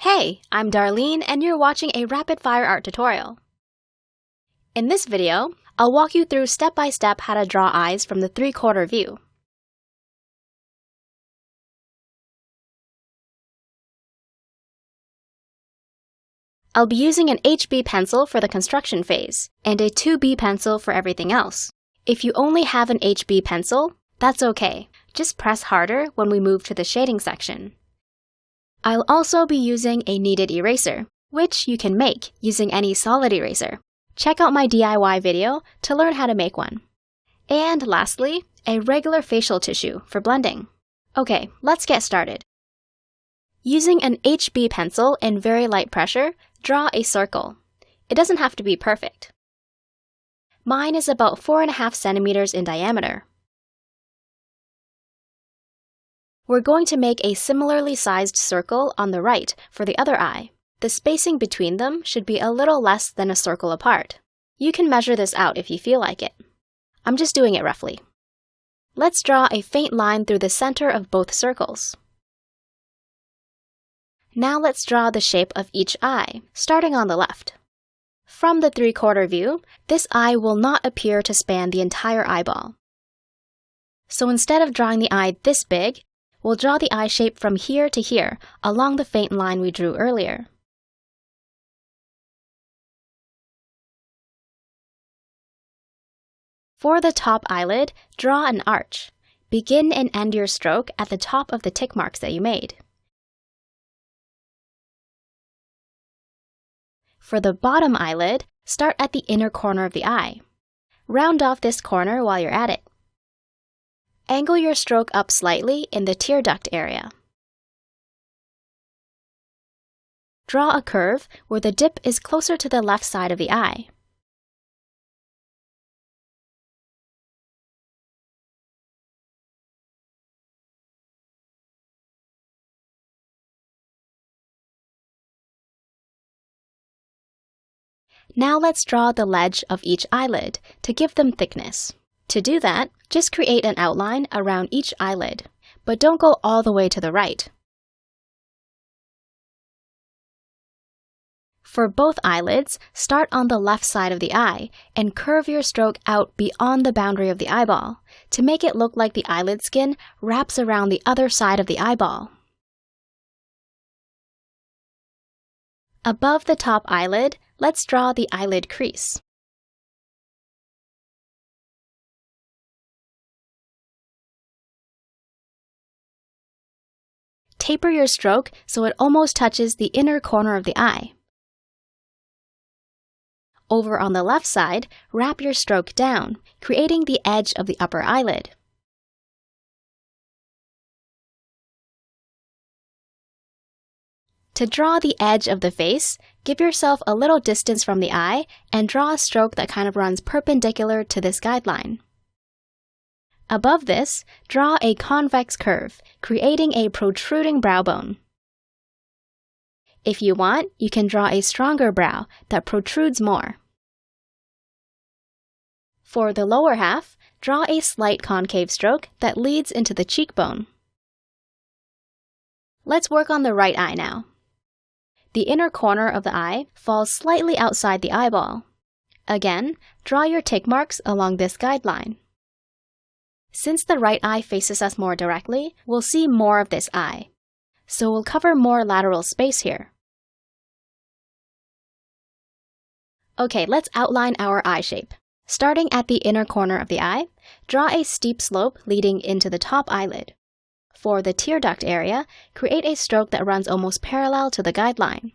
Hey, I'm Darlene and you're watching a rapid-fire art tutorial. In this video, I'll walk you through step-by-step how to draw eyes from the three-quarter view. I'll be using an HB pencil for the construction phase, and a 2B pencil for everything else. If you only have an HB pencil, that's okay. Just press harder when we move to the shading section. I'll also be using a kneaded eraser, which you can make using any solid eraser. Check out my DIY video to learn how to make one. And lastly, a regular facial tissue for blending. Okay, let's get started. Using an HB pencil and very light pressure, draw a circle. It doesn't have to be perfect. Mine is about 4.5 centimeters in diameter. We're going to make a similarly sized circle on the right for the other eye. The spacing between them should be a little less than a circle apart. You can measure this out if you feel like it. I'm just doing it roughly. Let's draw a faint line through the center of both circles. Now let's draw the shape of each eye, starting on the left. From the three-quarter view, this eye will not appear to span the entire eyeball. So instead of drawing the eye this big, we'll draw the eye shape from here to here, along the faint line we drew earlier. For the top eyelid, draw an arch. Begin and end your stroke at the top of the tick marks that you made. For the bottom eyelid, start at the inner corner of the eye. Round off this corner while you're at it. Angle your stroke up slightly in the tear duct area. Draw a curve where the dip is closer to the left side of the eye. Now let's draw the ledge of each eyelid to give them thickness. To do that, just create an outline around each eyelid, but don't go all the way to the right. For both eyelids, start on the left side of the eye and curve your stroke out beyond the boundary of the eyeball to make it look like the eyelid skin wraps around the other side of the eyeball. Above the top eyelid, let's draw the eyelid crease. Taper your stroke so it almost touches the inner corner of the eye. Over on the left side, wrap your stroke down, creating the edge of the upper eyelid. To draw the edge of the face, give yourself a little distance from the eye and draw a stroke that kind of runs perpendicular to this guideline. Above this, draw a convex curve, creating a protruding brow bone. If you want, you can draw a stronger brow that protrudes more. For the lower half, draw a slight concave stroke that leads into the cheekbone. Let's work on the right eye now. The inner corner of the eye falls slightly outside the eyeball. Again, draw your tick marks along this guideline. Since the right eye faces us more directly, we'll see more of this eye. So we'll cover more lateral space here. Okay, let's outline our eye shape. Starting at the inner corner of the eye, draw a steep slope leading into the top eyelid. For the tear duct area, create a stroke that runs almost parallel to the guideline.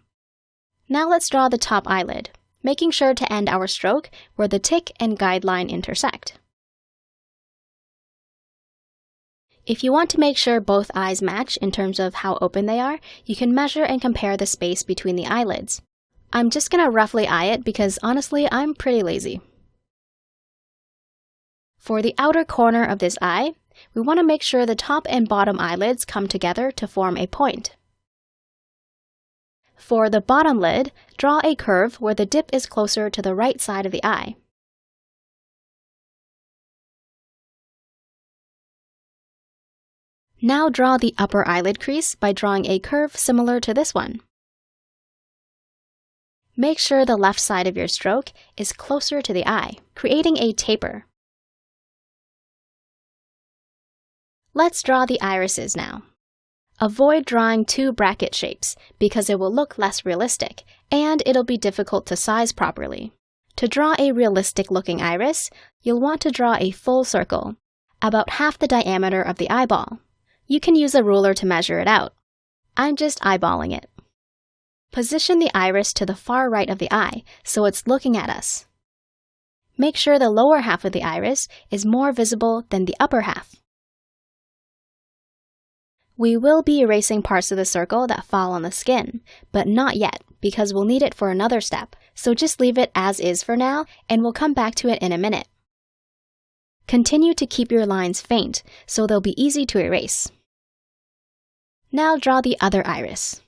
Now let's draw the top eyelid, making sure to end our stroke where the tick and guideline intersect. If you want to make sure both eyes match in terms of how open they are, you can measure and compare the space between the eyelids. I'm just going to roughly eye it because honestly, I'm pretty lazy. For the outer corner of this eye, we want to make sure the top and bottom eyelids come together to form a point. For the bottom lid, draw a curve where the dip is closer to the right side of the eye. Now draw the upper eyelid crease by drawing a curve similar to this one. Make sure the left side of your stroke is closer to the eye, creating a taper. Let's draw the irises now. Avoid drawing two bracket shapes because it will look less realistic, and it'll be difficult to size properly. To draw a realistic-looking iris, you'll want to draw a full circle, about half the diameter of the eyeball. You can use a ruler to measure it out. I'm just eyeballing it. Position the iris to the far right of the eye so it's looking at us. Make sure the lower half of the iris is more visible than the upper half. We will be erasing parts of the circle that fall on the skin, but not yet because we'll need it for another step, so just leave it as is for now and we'll come back to it in a minute. Continue to keep your lines faint so they'll be easy to erase. Now draw the other iris.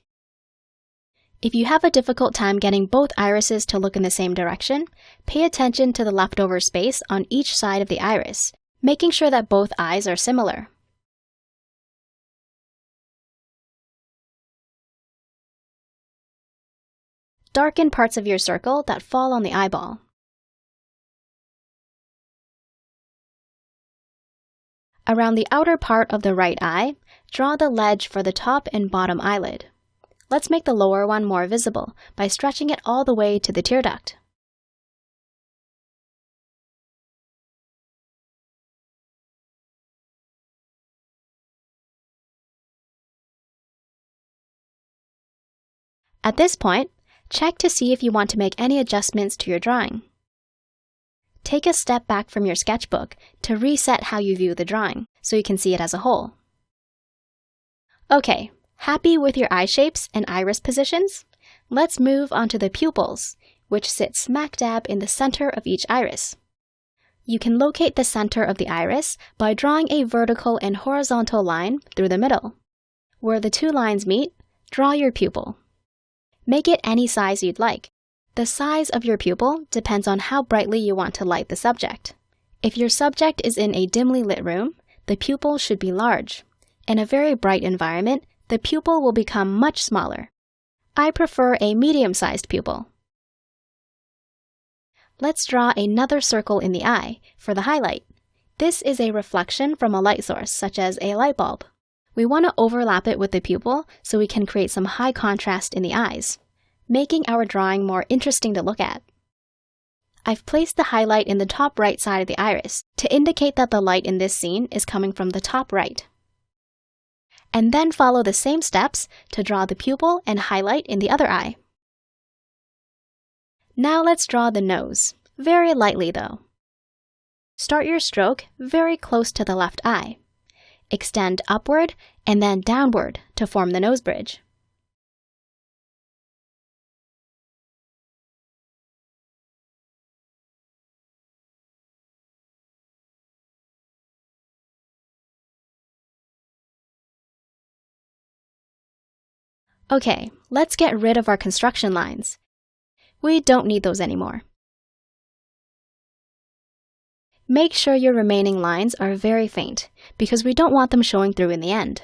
If you have a difficult time getting both irises to look in the same direction, pay attention to the leftover space on each side of the iris, making sure that both eyes are similar. Darken parts of your circle that fall on the eyeball. Around the outer part of the right eye, draw the ledge for the top and bottom eyelid. Let's make the lower one more visible by stretching it all the way to the tear duct. At this point, check to see if you want to make any adjustments to your drawing. Take a step back from your sketchbook to reset how you view the drawing so you can see it as a whole. Okay, happy with your eye shapes and iris positions? Let's move on to the pupils, which sit smack dab in the center of each iris. You can locate the center of the iris by drawing a vertical and horizontal line through the middle. Where the two lines meet, draw your pupil. Make it any size you'd like. The size of your pupil depends on how brightly you want to light the subject. If your subject is in a dimly lit room, the pupil should be large. In a very bright environment, the pupil will become much smaller. I prefer a medium-sized pupil. Let's draw another circle in the eye for the highlight. This is a reflection from a light source, such as a light bulb. We want to overlap it with the pupil so we can create some high contrast in the eyes, making our drawing more interesting to look at. I've placed the highlight in the top right side of the iris to indicate that the light in this scene is coming from the top right. And then follow the same steps to draw the pupil and highlight in the other eye. Now let's draw the nose, very lightly though. Start your stroke very close to the left eye. Extend upward and then downward to form the nose bridge. Okay, let's get rid of our construction lines. We don't need those anymore. Make sure your remaining lines are very faint, because we don't want them showing through in the end.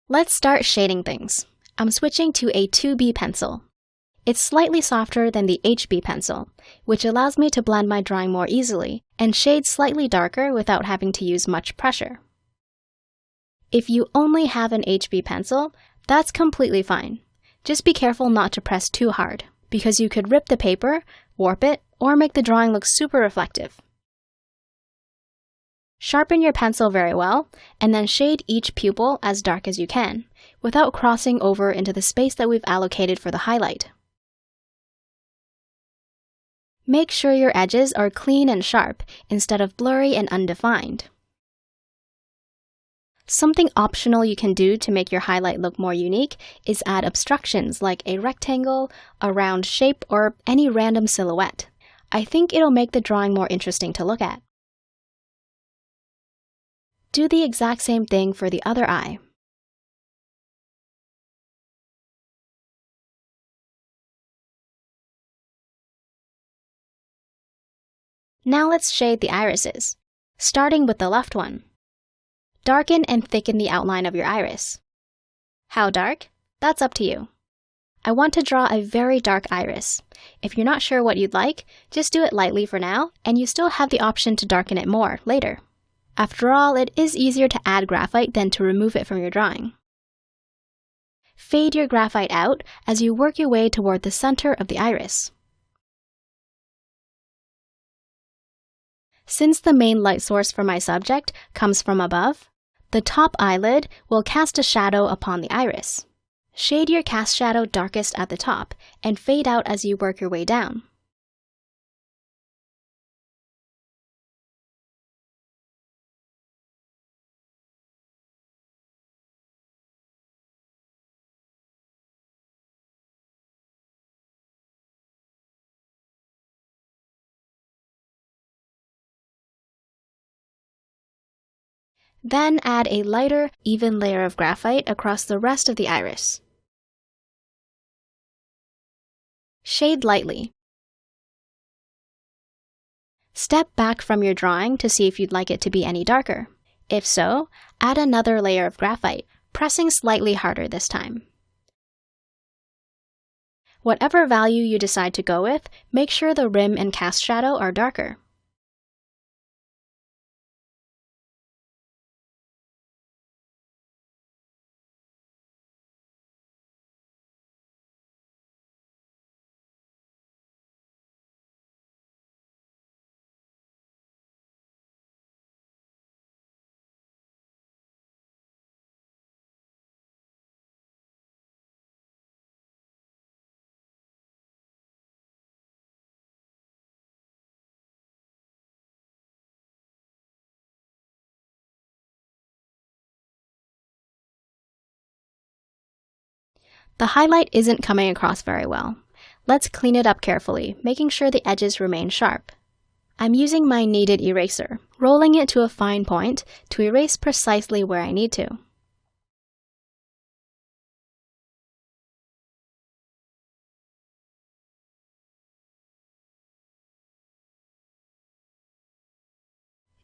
Let's start shading things. I'm switching to a 2B pencil. It's slightly softer than the HB pencil, which allows me to blend my drawing more easily and shade slightly darker without having to use much pressure. If you only have an HB pencil, that's completely fine. Just be careful not to press too hard, because you could rip the paper, warp it, or make the drawing look super reflective. Sharpen your pencil very well, and then shade each pupil as dark as you can, without crossing over into the space that we've allocated for the highlight. Make sure your edges are clean and sharp, instead of blurry and undefined. Something optional you can do to make your highlight look more unique is add obstructions like a rectangle, a round shape, or any random silhouette. I think it'll make the drawing more interesting to look at. Do the exact same thing for the other eye. Now let's shade the irises, starting with the left one. Darken and thicken the outline of your iris. How dark? That's up to you. I want to draw a very dark iris. If you're not sure what you'd like, just do it lightly for now, and you still have the option to darken it more later. After all, it is easier to add graphite than to remove it from your drawing. Fade your graphite out as you work your way toward the center of the iris. Since the main light source for my subject comes from above, the top eyelid will cast a shadow upon the iris. Shade your cast shadow darkest at the top and fade out as you work your way down. Then add a lighter, even layer of graphite across the rest of the iris. Shade lightly. Step back from your drawing to see if you'd like it to be any darker. If so, add another layer of graphite, pressing slightly harder this time. Whatever value you decide to go with, make sure the rim and cast shadow are darker. The highlight isn't coming across very well. Let's clean it up carefully, making sure the edges remain sharp. I'm using my kneaded eraser, rolling it to a fine point to erase precisely where I need to.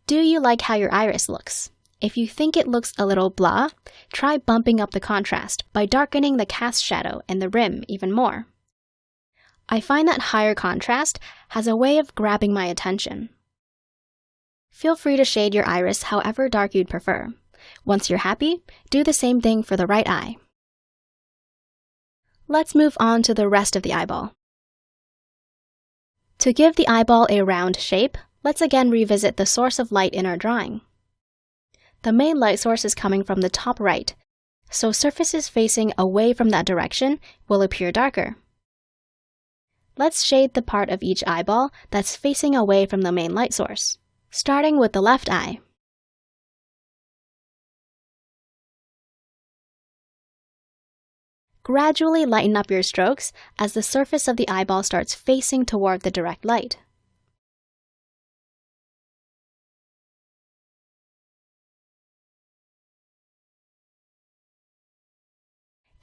Do you like how your iris looks? If you think it looks a little blah, try bumping up the contrast by darkening the cast shadow and the rim even more. I find that higher contrast has a way of grabbing my attention. Feel free to shade your iris however dark you'd prefer. Once you're happy, do the same thing for the right eye. Let's move on to the rest of the eyeball. To give the eyeball a round shape, let's again revisit the source of light in our drawing. The main light source is coming from the top right, so surfaces facing away from that direction will appear darker. Let's shade the part of each eyeball that's facing away from the main light source, starting with the left eye. Gradually lighten up your strokes as the surface of the eyeball starts facing toward the direct light.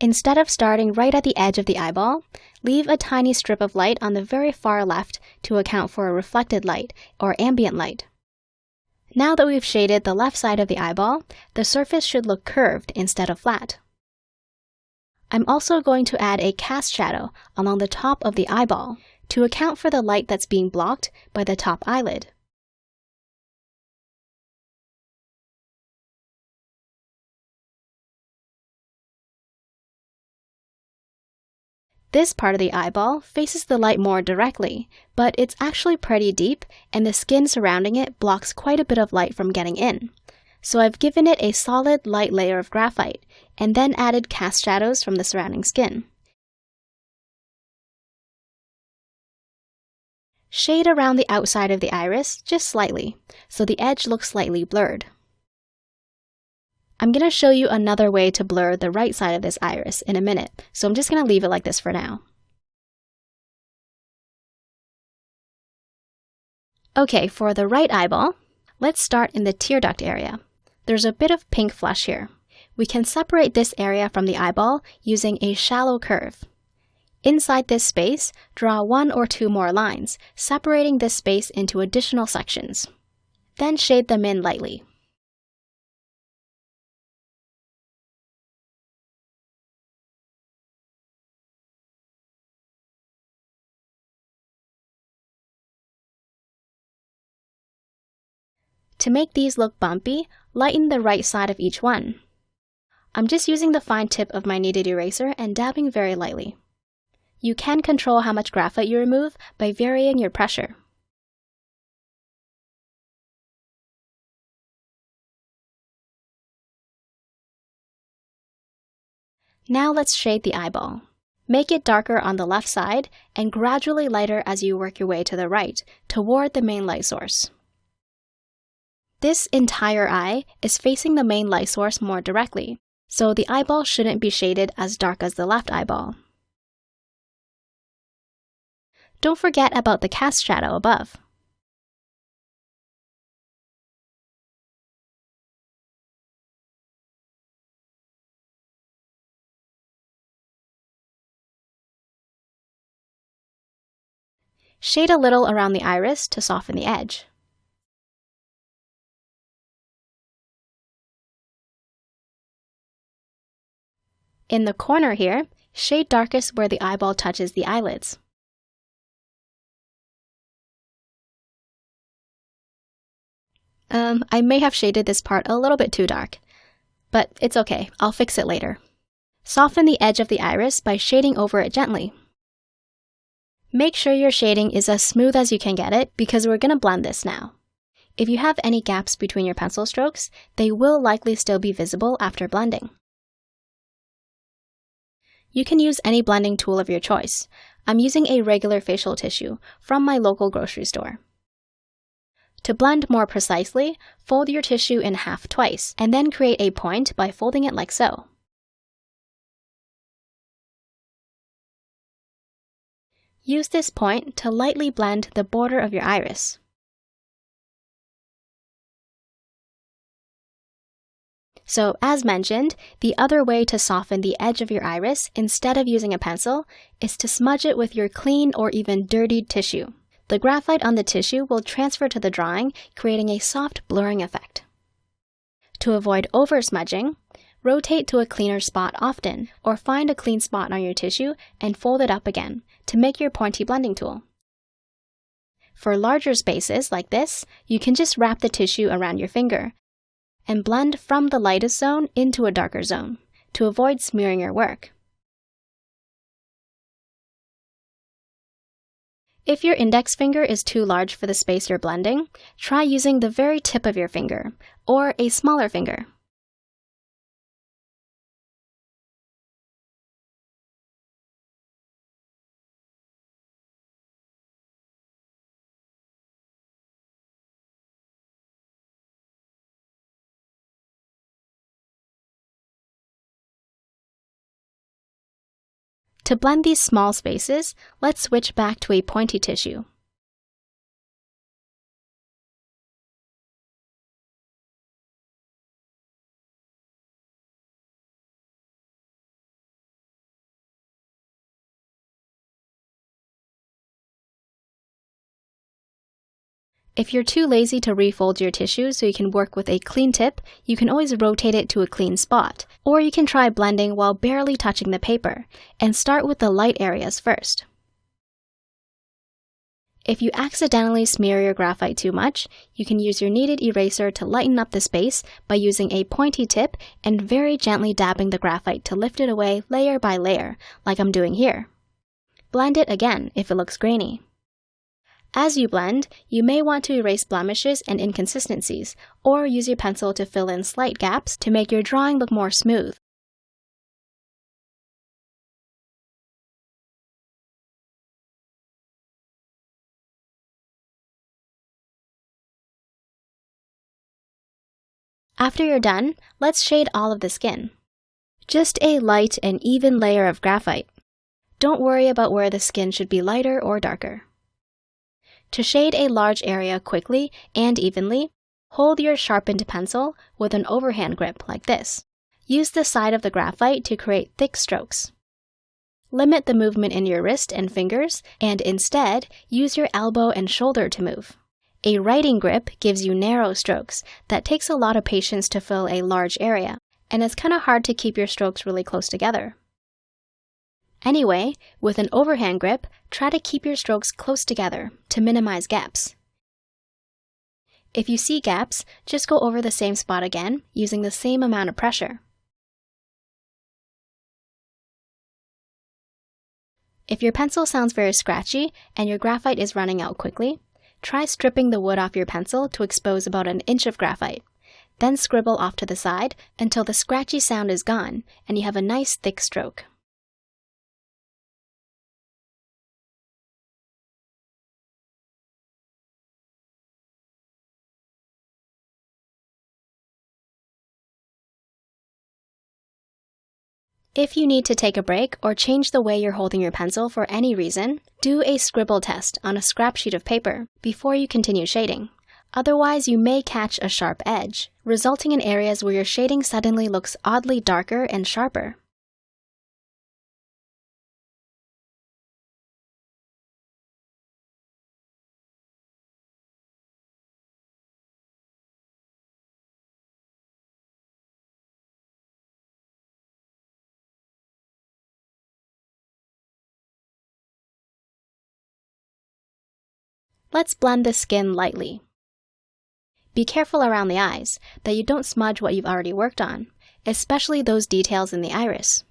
Instead of starting right at the edge of the eyeball, leave a tiny strip of light on the very far left to account for a reflected light, or ambient light. Now that we've shaded the left side of the eyeball, the surface should look curved instead of flat. I'm also going to add a cast shadow along the top of the eyeball to account for the light that's being blocked by the top eyelid. This part of the eyeball faces the light more directly, but it's actually pretty deep and the skin surrounding it blocks quite a bit of light from getting in. So I've given it a solid light layer of graphite and then added cast shadows from the surrounding skin. Shade around the outside of the iris just slightly, so the edge looks slightly blurred. I'm going to show you another way to blur the right side of this iris in a minute, so I'm just going to leave it like this for now. Okay, for the right eyeball, let's start in the tear duct area. There's a bit of pink flesh here. We can separate this area from the eyeball using a shallow curve. Inside this space, draw 1 or 2 more lines, separating this space into additional sections. Then shade them in lightly. To make these look bumpy, lighten the right side of each one. I'm just using the fine tip of my kneaded eraser and dabbing very lightly. You can control how much graphite you remove by varying your pressure. Now let's shade the eyeball. Make it darker on the left side and gradually lighter as you work your way to the right, toward the main light source. This entire eye is facing the main light source more directly, so the eyeball shouldn't be shaded as dark as the left eyeball. Don't forget about the cast shadow above. Shade a little around the iris to soften the edge. In the corner here, shade darkest where the eyeball touches the eyelids. I may have shaded this part a little bit too dark, but it's okay, I'll fix it later. Soften the edge of the iris by shading over it gently. Make sure your shading is as smooth as you can get it because we're going to blend this now. If you have any gaps between your pencil strokes, they will likely still be visible after blending. You can use any blending tool of your choice. I'm using a regular facial tissue from my local grocery store. To blend more precisely, fold your tissue in half twice, and then create a point by folding it like so. Use this point to lightly blend the border of your iris. So, as mentioned, the other way to soften the edge of your iris instead of using a pencil is to smudge it with your clean or even dirtied tissue. The graphite on the tissue will transfer to the drawing, creating a soft blurring effect. To avoid over-smudging, rotate to a cleaner spot often, or find a clean spot on your tissue and fold it up again to make your pointy blending tool. For larger spaces like this, you can just wrap the tissue around your finger and blend from the lightest zone into a darker zone to avoid smearing your work. If your index finger is too large for the space you're blending, try using the very tip of your finger, or a smaller finger. To blend these small spaces, let's switch back to a pointy tissue. If you're too lazy to refold your tissue so you can work with a clean tip, you can always rotate it to a clean spot. Or you can try blending while barely touching the paper, and start with the light areas first. If you accidentally smear your graphite too much, you can use your kneaded eraser to lighten up the space by using a pointy tip and very gently dabbing the graphite to lift it away layer by layer, like I'm doing here. Blend it again if it looks grainy. As you blend, you may want to erase blemishes and inconsistencies, or use your pencil to fill in slight gaps to make your drawing look more smooth. After you're done, let's shade all of the skin. Just a light and even layer of graphite. Don't worry about where the skin should be lighter or darker. To shade a large area quickly and evenly, hold your sharpened pencil with an overhand grip like this. Use the side of the graphite to create thick strokes. Limit the movement in your wrist and fingers, and instead, use your elbow and shoulder to move. A writing grip gives you narrow strokes that takes a lot of patience to fill a large area, and it's kind of hard to keep your strokes really close together. Anyway, with an overhand grip, try to keep your strokes close together to minimize gaps. If you see gaps, just go over the same spot again, using the same amount of pressure. If your pencil sounds very scratchy and your graphite is running out quickly, try stripping the wood off your pencil to expose about an inch of graphite. Then scribble off to the side until the scratchy sound is gone and you have a nice thick stroke. If you need to take a break or change the way you're holding your pencil for any reason, do a scribble test on a scrap sheet of paper before you continue shading. Otherwise, you may catch a sharp edge, resulting in areas where your shading suddenly looks oddly darker and sharper. Let's blend the skin lightly. Be careful around the eyes, that you don't smudge what you've already worked on, especially those details in the iris.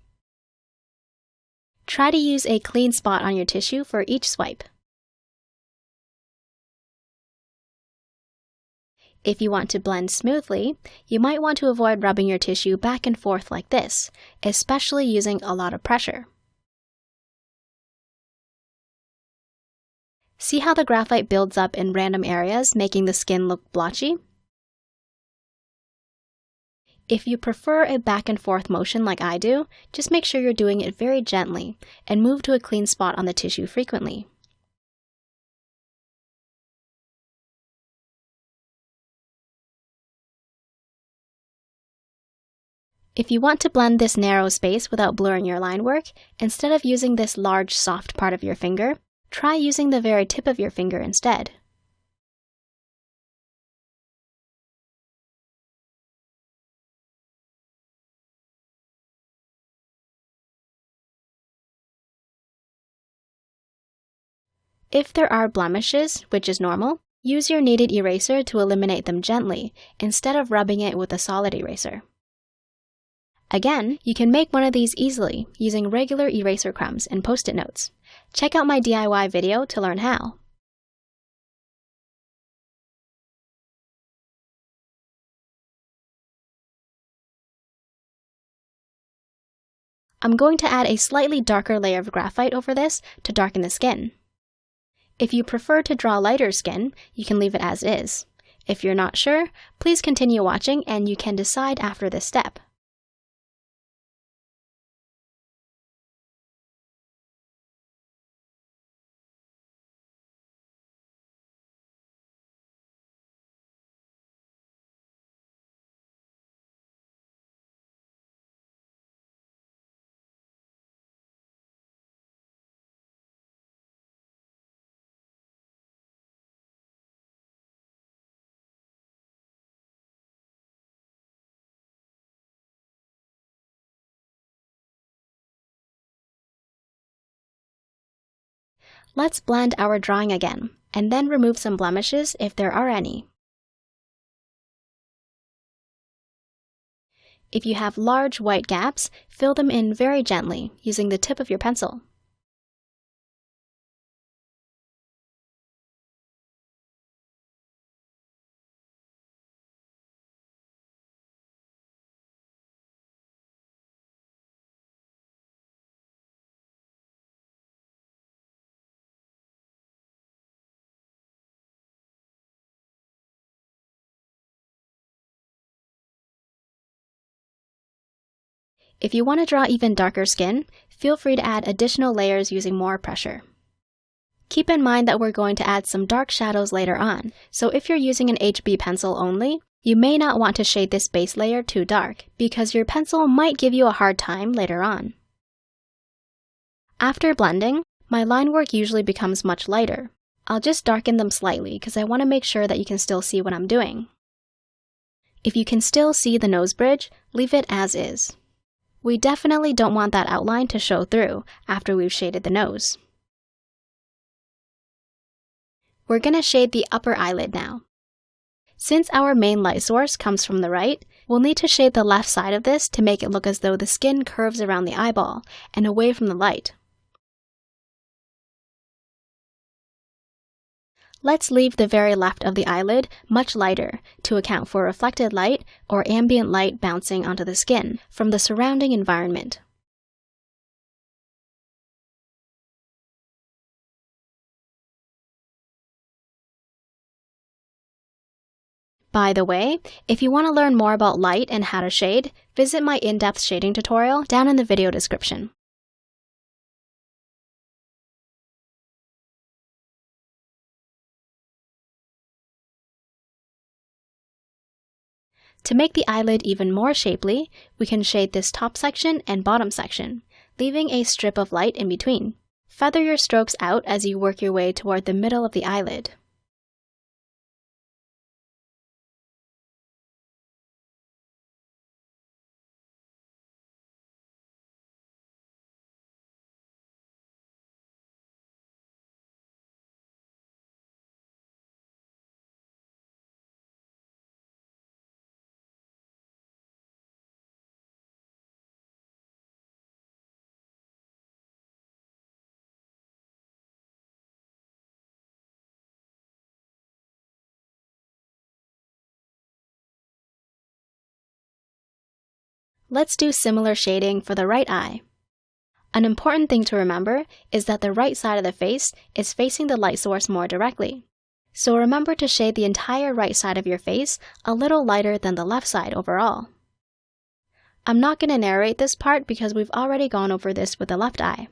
Try to use a clean spot on your tissue for each swipe. If you want to blend smoothly, you might want to avoid rubbing your tissue back and forth like this, especially using a lot of pressure. See how the graphite builds up in random areas, making the skin look blotchy? If you prefer a back and forth motion like I do, just make sure you're doing it very gently and move to a clean spot on the tissue frequently. If you want to blend this narrow space without blurring your line work, instead of using this large soft part of your finger, try using the very tip of your finger instead. If there are blemishes, which is normal, use your kneaded eraser to eliminate them gently, instead of rubbing it with a solid eraser. Again, you can make one of these easily using regular eraser crumbs and post-it notes. Check out my DIY video to learn how. I'm going to add a slightly darker layer of graphite over this to darken the skin. If you prefer to draw lighter skin, you can leave it as is. If you're not sure, please continue watching and you can decide after this step. Let's blend our drawing again, and then remove some blemishes if there are any. If you have large white gaps, fill them in very gently, using the tip of your pencil. If you want to draw even darker skin, feel free to add additional layers using more pressure. Keep in mind that we're going to add some dark shadows later on, so if you're using an HB pencil only, you may not want to shade this base layer too dark, because your pencil might give you a hard time later on. After blending, my line work usually becomes much lighter. I'll just darken them slightly because I want to make sure that you can still see what I'm doing. If you can still see the nose bridge, leave it as is. We definitely don't want that outline to show through after we've shaded the nose. We're going to shade the upper eyelid now. Since our main light source comes from the right, we'll need to shade the left side of this to make it look as though the skin curves around the eyeball and away from the light. Let's leave the very left of the eyelid much lighter to account for reflected light or ambient light bouncing onto the skin from the surrounding environment. By the way, if you want to learn more about light and how to shade, visit my in-depth shading tutorial down in the video description. To make the eyelid even more shapely, we can shade this top section and bottom section, leaving a strip of light in between. Feather your strokes out as you work your way toward the middle of the eyelid. Let's do similar shading for the right eye. An important thing to remember is that the right side of the face is facing the light source more directly. So remember to shade the entire right side of your face a little lighter than the left side overall. I'm not going to narrate this part because we've already gone over this with the left eye.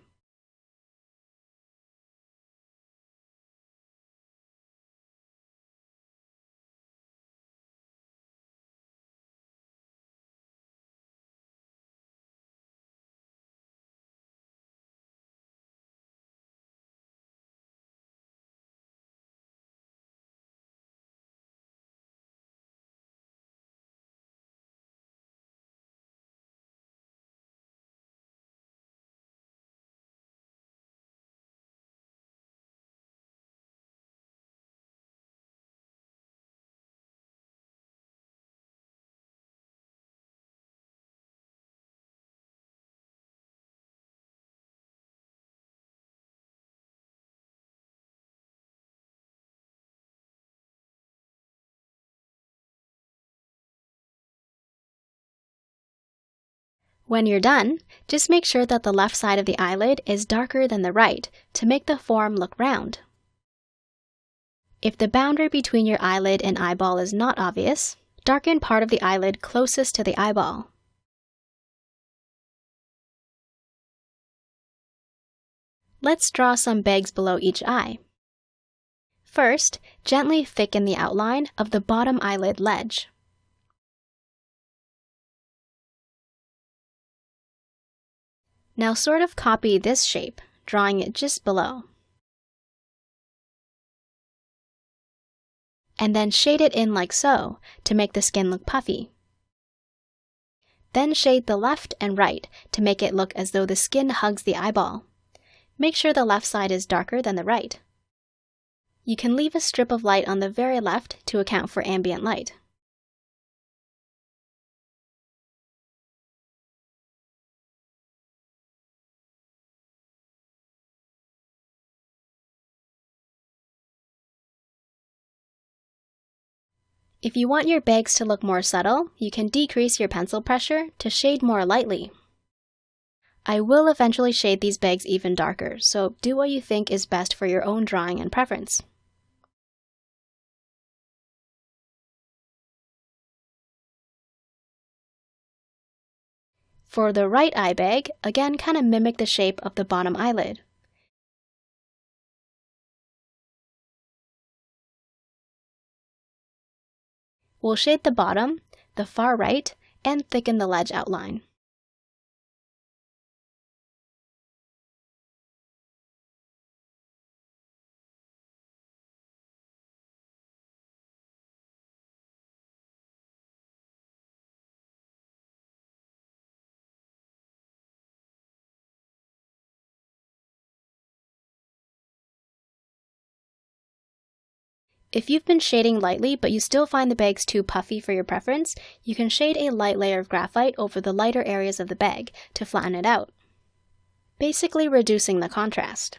When you're done, just make sure that the left side of the eyelid is darker than the right to make the form look round. If the boundary between your eyelid and eyeball is not obvious, darken part of the eyelid closest to the eyeball. Let's draw some bags below each eye. First, gently thicken the outline of the bottom eyelid ledge. Now sort of copy this shape, drawing it just below. And then shade it in like so to make the skin look puffy. Then shade the left and right to make it look as though the skin hugs the eyeball. Make sure the left side is darker than the right. You can leave a strip of light on the very left to account for ambient light. If you want your bags to look more subtle, you can decrease your pencil pressure to shade more lightly. I will eventually shade these bags even darker, so do what you think is best for your own drawing and preference. For the right eye bag, again kind of mimic the shape of the bottom eyelid. We'll shade the bottom, the far right, and thicken the ledge outline. If you've been shading lightly but you still find the bags too puffy for your preference, you can shade a light layer of graphite over the lighter areas of the bag to flatten it out, basically reducing the contrast.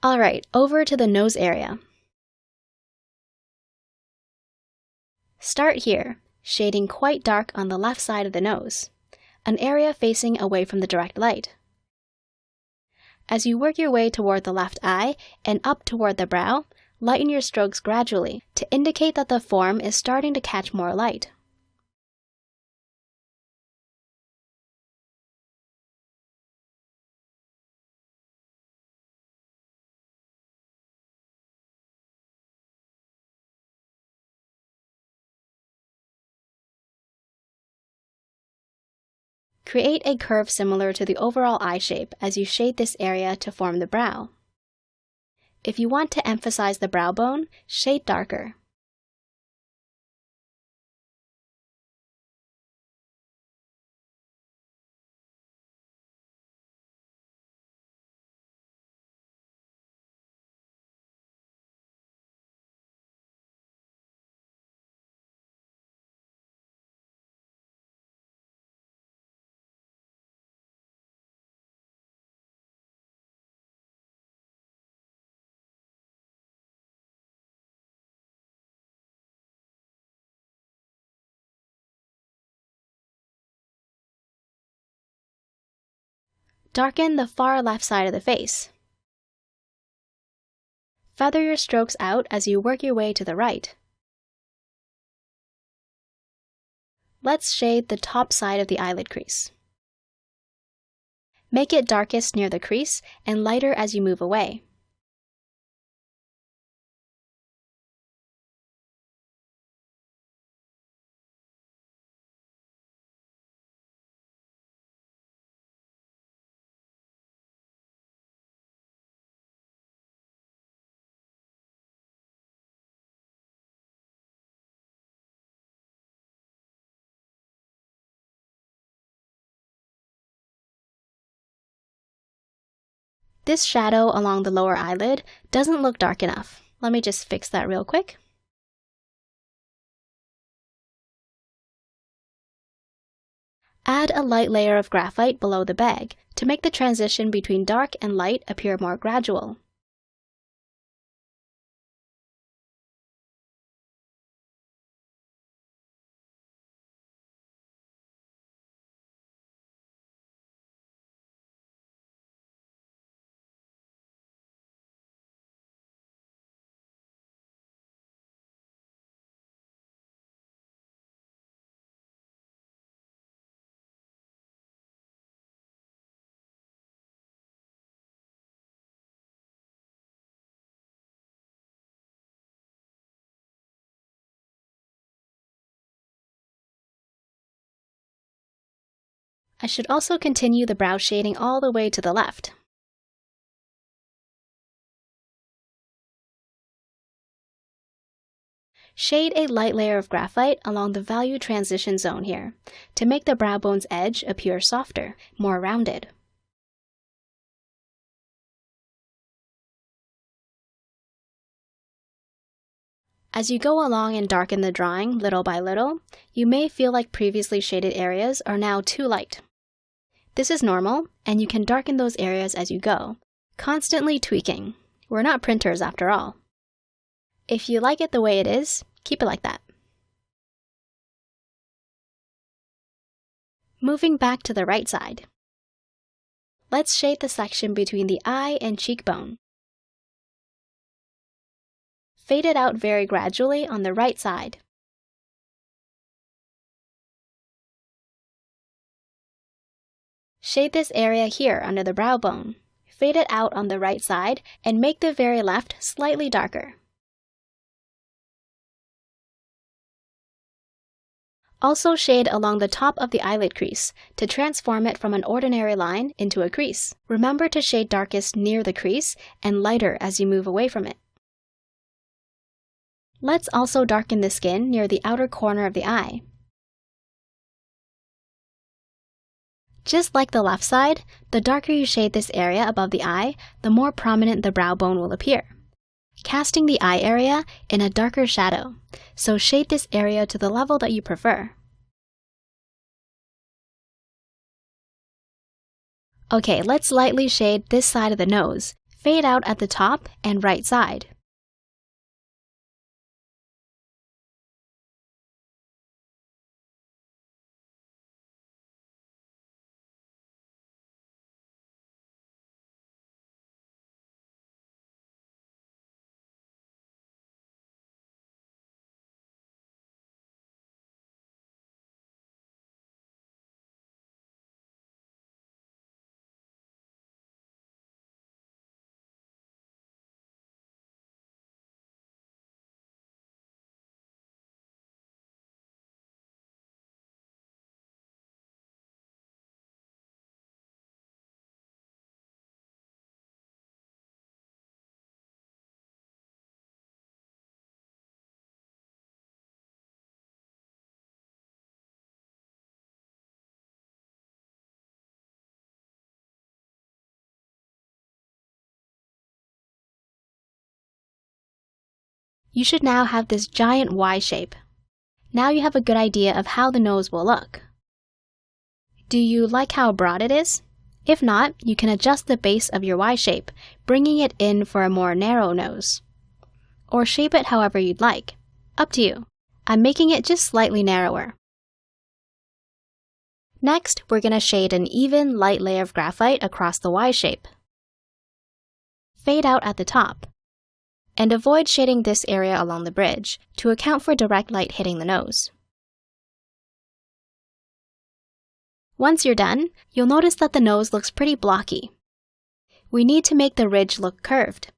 Alright, over to the nose area. Start here, shading quite dark on the left side of the nose, an area facing away from the direct light. As you work your way toward the left eye and up toward the brow, lighten your strokes gradually to indicate that the form is starting to catch more light. Create a curve similar to the overall eye shape as you shade this area to form the brow. If you want to emphasize the brow bone, shade darker. Darken the far left side of the face. Feather your strokes out as you work your way to the right. Let's shade the top side of the eyelid crease. Make it darkest near the crease and lighter as you move away. This shadow along the lower eyelid doesn't look dark enough. Let me just fix that real quick. Add a light layer of graphite below the bag to make the transition between dark and light appear more gradual. I should also continue the brow shading all the way to the left. Shade a light layer of graphite along the value transition zone here to make the brow bone's edge appear softer, more rounded. As you go along and darken the drawing little by little, you may feel like previously shaded areas are now too light. This is normal, and you can darken those areas as you go, constantly tweaking. We're not printers after all. If you like it the way it is, keep it like that. Moving back to the right side. Let's shade the section between the eye and cheekbone. Fade it out very gradually on the right side. Shade this area here under the brow bone. Fade it out on the right side and make the very left slightly darker. Also shade along the top of the eyelid crease to transform it from an ordinary line into a crease. Remember to shade darkest near the crease and lighter as you move away from it. Let's also darken the skin near the outer corner of the eye. Just like the left side, the darker you shade this area above the eye, the more prominent the brow bone will appear, casting the eye area in a darker shadow, so shade this area to the level that you prefer. Okay, let's lightly shade this side of the nose, fade out at the top and right side. You should now have this giant Y shape. Now you have a good idea of how the nose will look. Do you like how broad it is? If not, you can adjust the base of your Y shape, bringing it in for a more narrow nose. Or shape it however you'd like. Up to you. I'm making it just slightly narrower. Next, we're going to shade an even, light layer of graphite across the Y shape. Fade out at the top. And avoid shading this area along the bridge to account for direct light hitting the nose. Once you're done, you'll notice that the nose looks pretty blocky. We need to make the ridge look curved.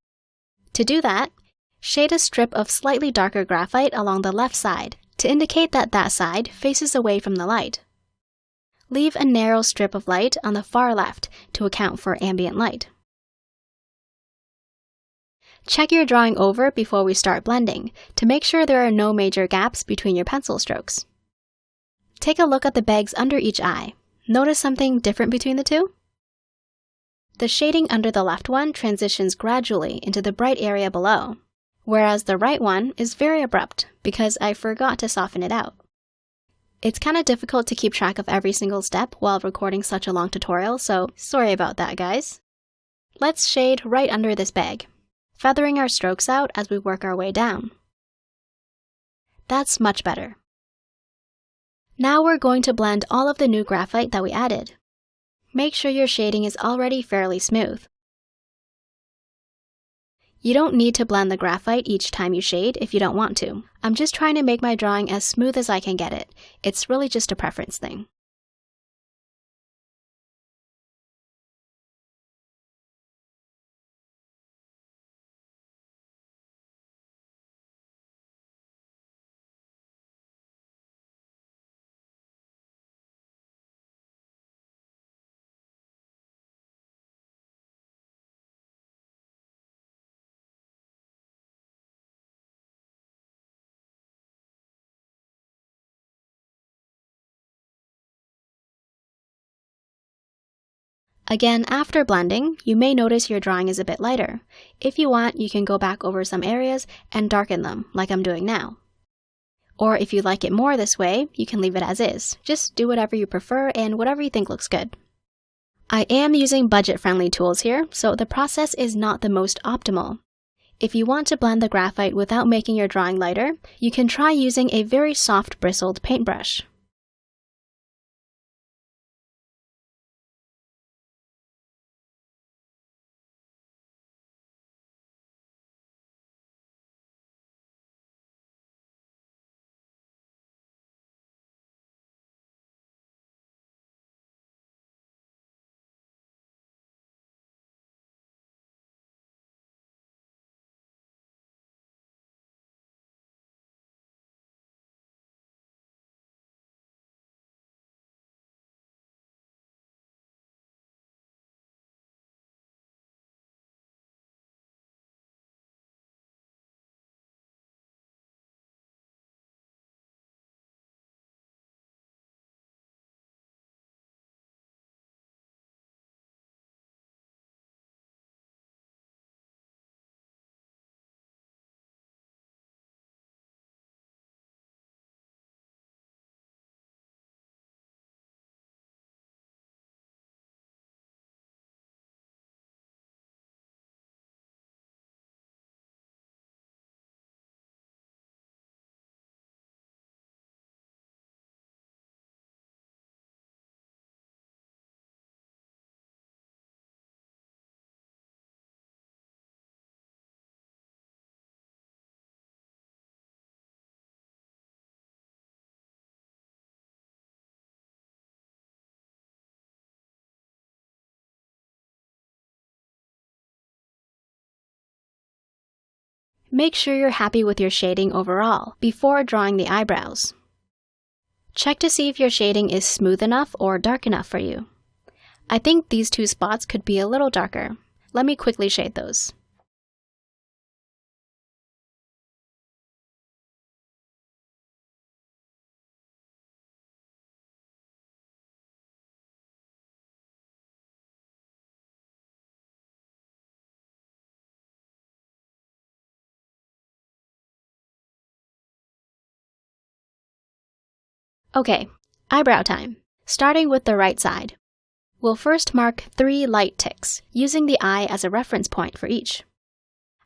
To do that, shade a strip of slightly darker graphite along the left side to indicate that that side faces away from the light. Leave a narrow strip of light on the far left to account for ambient light. Check your drawing over before we start blending to make sure there are no major gaps between your pencil strokes. Take a look at the bags under each eye. Notice something different between the two? The shading under the left one transitions gradually into the bright area below, whereas the right one is very abrupt because I forgot to soften it out. It's kind of difficult to keep track of every single step while recording such a long tutorial, so sorry about that, guys. Let's shade right under this bag, feathering our strokes out as we work our way down. That's much better. Now we're going to blend all of the new graphite that we added. Make sure your shading is already fairly smooth. You don't need to blend the graphite each time you shade if you don't want to. I'm just trying to make my drawing as smooth as I can get it. It's really just a preference thing. Again, after blending, you may notice your drawing is a bit lighter. If you want, you can go back over some areas and darken them, like I'm doing now. Or if you like it more this way, you can leave it as is. Just do whatever you prefer and whatever you think looks good. I am using budget-friendly tools here, so the process is not the most optimal. If you want to blend the graphite without making your drawing lighter, you can try using a very soft bristled paintbrush. Make sure you're happy with your shading overall before drawing the eyebrows. Check to see if your shading is smooth enough or dark enough for you. I think these two spots could be a little darker. Let me quickly shade those. Okay, eyebrow time. Starting with the right side. We'll first mark 3 light ticks, using the eye as a reference point for each.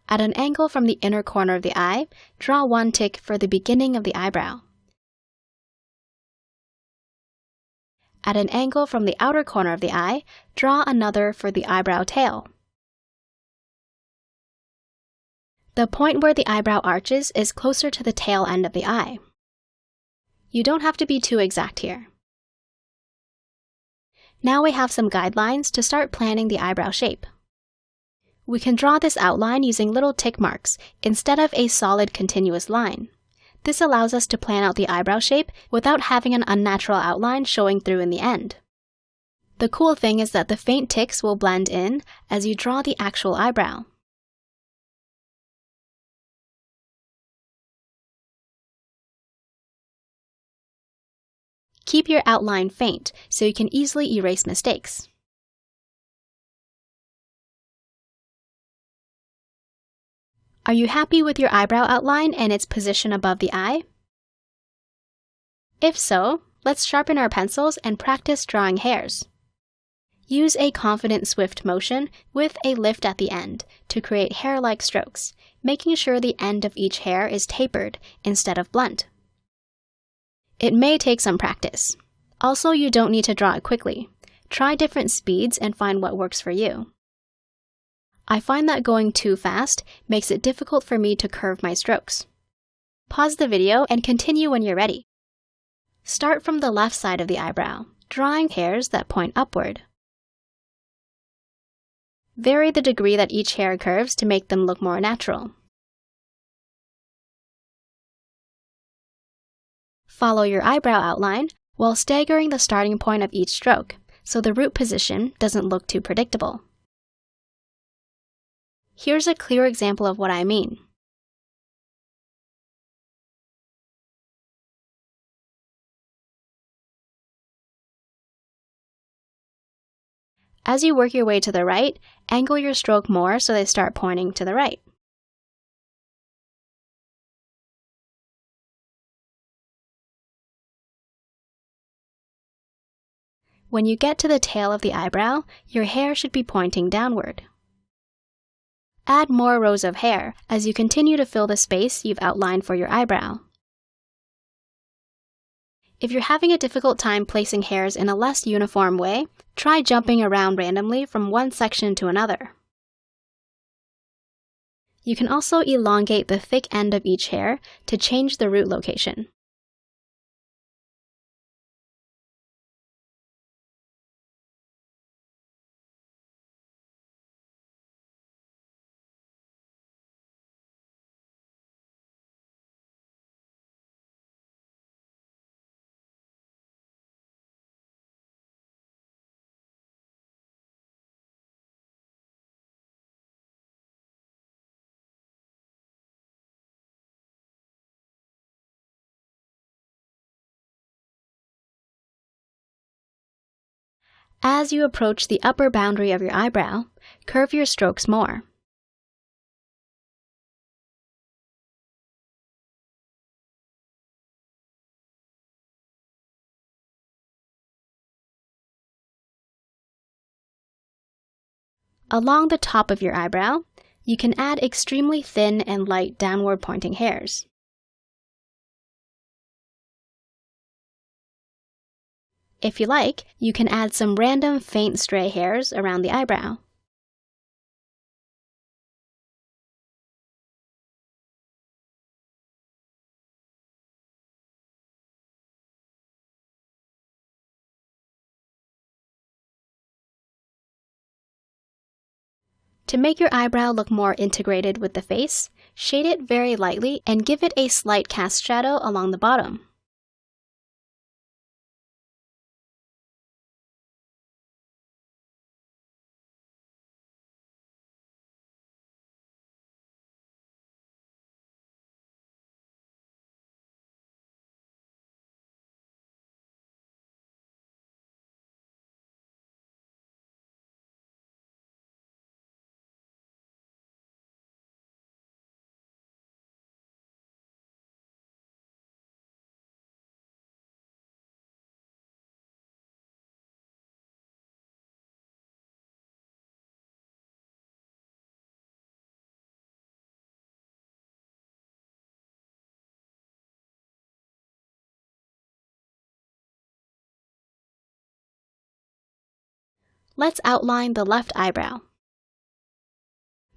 At an angle from the inner corner of the eye, draw 1 tick for the beginning of the eyebrow. At an angle from the outer corner of the eye, draw another for the eyebrow tail. The point where the eyebrow arches is closer to the tail end of the eye. You don't have to be too exact here. Now we have some guidelines to start planning the eyebrow shape. We can draw this outline using little tick marks instead of a solid continuous line. This allows us to plan out the eyebrow shape without having an unnatural outline showing through in the end. The cool thing is that the faint ticks will blend in as you draw the actual eyebrow. Keep your outline faint so you can easily erase mistakes. Are you happy with your eyebrow outline and its position above the eye? If so, let's sharpen our pencils and practice drawing hairs. Use a confident, swift motion with a lift at the end to create hair-like strokes, making sure the end of each hair is tapered instead of blunt. It may take some practice. Also, you don't need to draw it quickly. Try different speeds and find what works for you. I find that going too fast makes it difficult for me to curve my strokes. Pause the video and continue when you're ready. Start from the left side of the eyebrow, drawing hairs that point upward. Vary the degree that each hair curves to make them look more natural. Follow your eyebrow outline while staggering the starting point of each stroke, so the root position doesn't look too predictable. Here's a clear example of what I mean. As you work your way to the right, angle your stroke more so they start pointing to the right. When you get to the tail of the eyebrow, your hair should be pointing downward. Add more rows of hair as you continue to fill the space you've outlined for your eyebrow. If you're having a difficult time placing hairs in a less uniform way, try jumping around randomly from one section to another. You can also elongate the thick end of each hair to change the root location. As you approach the upper boundary of your eyebrow, curve your strokes more. Along the top of your eyebrow, you can add extremely thin and light downward pointing hairs. If you like, you can add some random faint stray hairs around the eyebrow. To make your eyebrow look more integrated with the face, shade it very lightly and give it a slight cast shadow along the bottom. Let's outline the left eyebrow.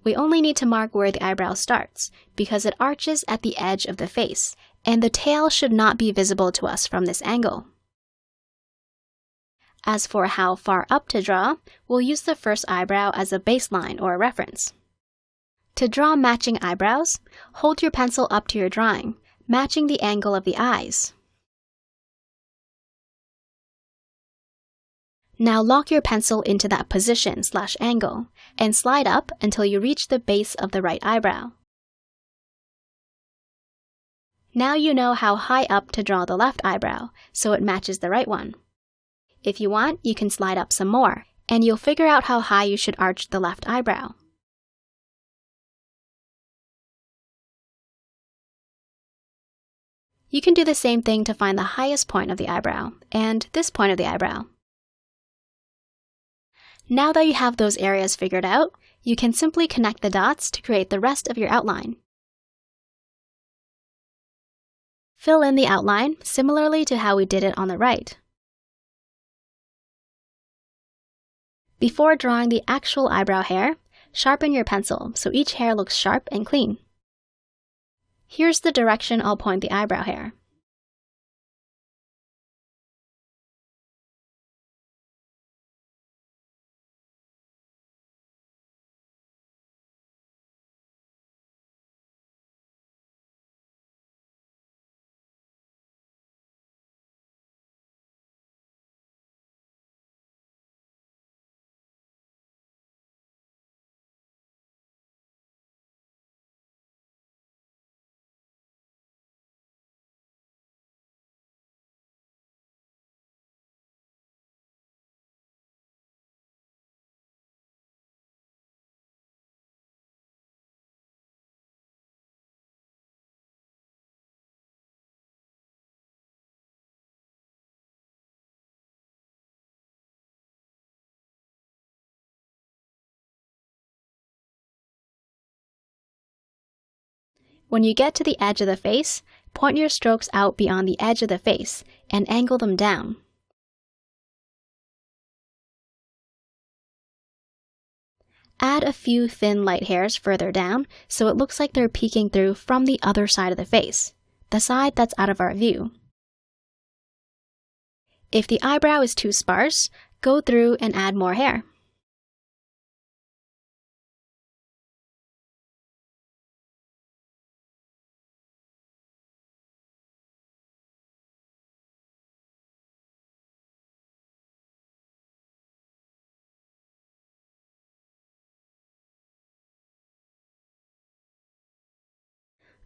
We only need to mark where the eyebrow starts, because it arches at the edge of the face, and the tail should not be visible to us from this angle. As for how far up to draw, we'll use the first eyebrow as a baseline or a reference. To draw matching eyebrows, hold your pencil up to your drawing, matching the angle of the eyes. Now lock your pencil into that position/angle and slide up until you reach the base of the right eyebrow. Now you know how high up to draw the left eyebrow, so it matches the right one. If you want, you can slide up some more, and you'll figure out how high you should arch the left eyebrow. You can do the same thing to find the highest point of the eyebrow, and this point of the eyebrow. Now that you have those areas figured out, you can simply connect the dots to create the rest of your outline. Fill in the outline similarly to how we did it on the right. Before drawing the actual eyebrow hair, sharpen your pencil so each hair looks sharp and clean. Here's the direction I'll point the eyebrow hair. When you get to the edge of the face, point your strokes out beyond the edge of the face and angle them down. Add a few thin light hairs further down so it looks like they're peeking through from the other side of the face, the side that's out of our view. If the eyebrow is too sparse, go through and add more hair.